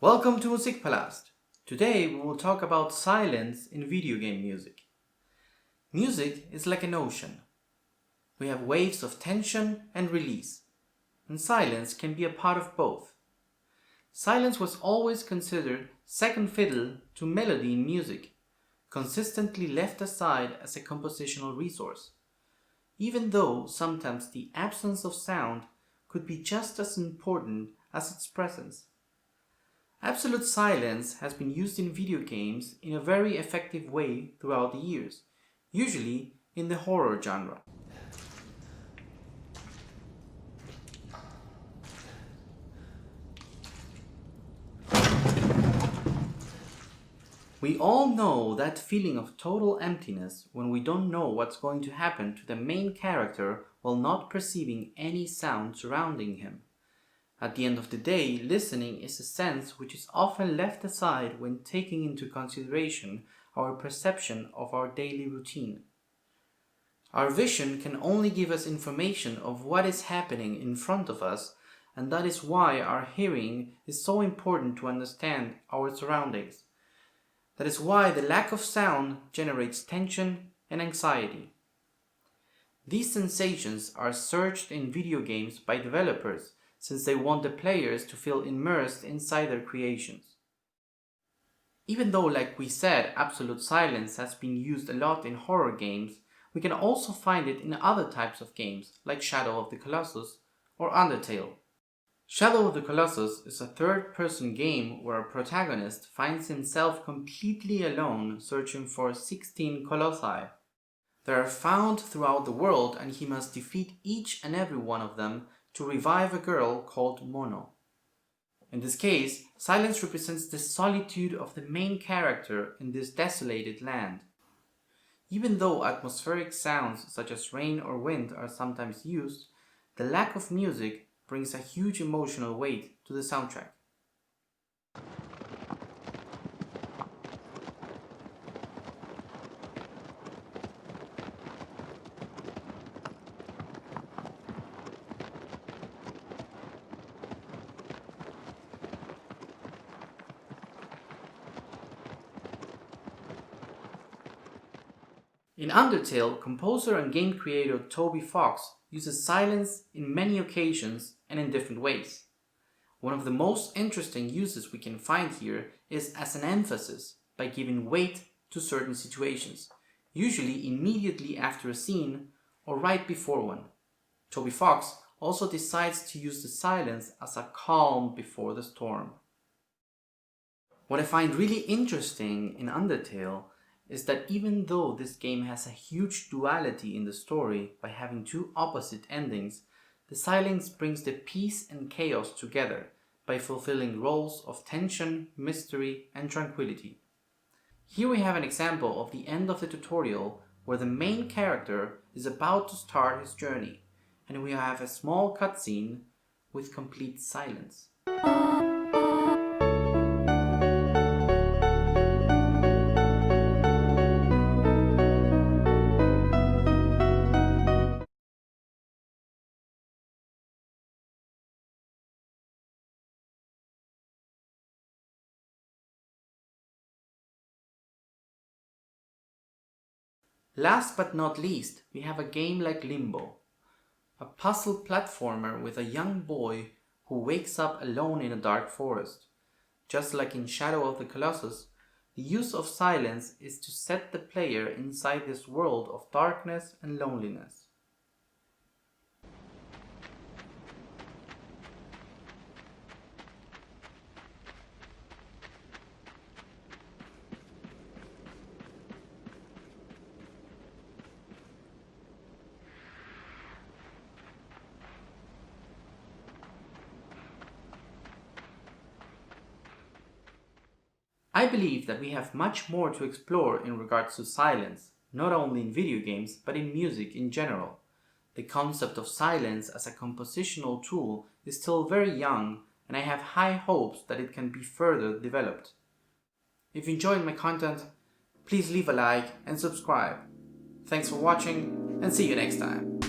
Welcome to Musikpalast. Today we will talk about silence in video game music. Music is like an ocean. We have waves of tension and release, and silence can be a part of both. Silence was always considered second fiddle to melody in music, consistently left aside as a compositional resource, even though sometimes the absence of sound could be just as important as its presence. Absolute silence has been used in video games in a very effective way throughout the years, usually in the horror genre. We all know that feeling of total emptiness when we don't know what's going to happen to the main character while not perceiving any sound surrounding him. At the end of the day, listening is a sense which is often left aside when taking into consideration our perception of our daily routine. Our vision can only give us information of what is happening in front of us, and that is why our hearing is so important to understand our surroundings. That is why the lack of sound generates tension and anxiety. These sensations are searched in video games by developers since they want the players to feel immersed inside their creations. Even though, like we said, absolute silence has been used a lot in horror games, we can also find it in other types of games like Shadow of the Colossus or Undertale. Shadow of the Colossus is a third-person game where a protagonist finds himself completely alone searching for 16 colossi. They are found throughout the world and he must defeat each and every one of them to revive a girl called Mono. In this case, silence represents the solitude of the main character in this desolated land. Even though atmospheric sounds such as rain or wind are sometimes used, the lack of music brings a huge emotional weight to the soundtrack. In Undertale, composer and game creator Toby Fox uses silence in many occasions and in different ways. One of the most interesting uses we can find here is as an emphasis by giving weight to certain situations, usually immediately after a scene or right before one. Toby Fox also decides to use the silence as a calm before the storm. What I find really interesting in Undertale is that even though this game has a huge duality in the story by having two opposite endings, the silence brings the peace and chaos together by fulfilling roles of tension, mystery, and tranquility. Here we have an example of the end of the tutorial where the main character is about to start his journey, and we have a small cutscene with complete silence. Last but not least, we have a game like Limbo, a puzzle platformer with a young boy who wakes up alone in a dark forest. Just like in Shadow of the Colossus, the use of silence is to set the player inside this world of darkness and loneliness. I believe that we have much more to explore in regards to silence, not only in video games but in music in general. The concept of silence as a compositional tool is still very young, and I have high hopes that it can be further developed. If you enjoyed my content, please leave a like and subscribe. Thanks for watching, and see you next time.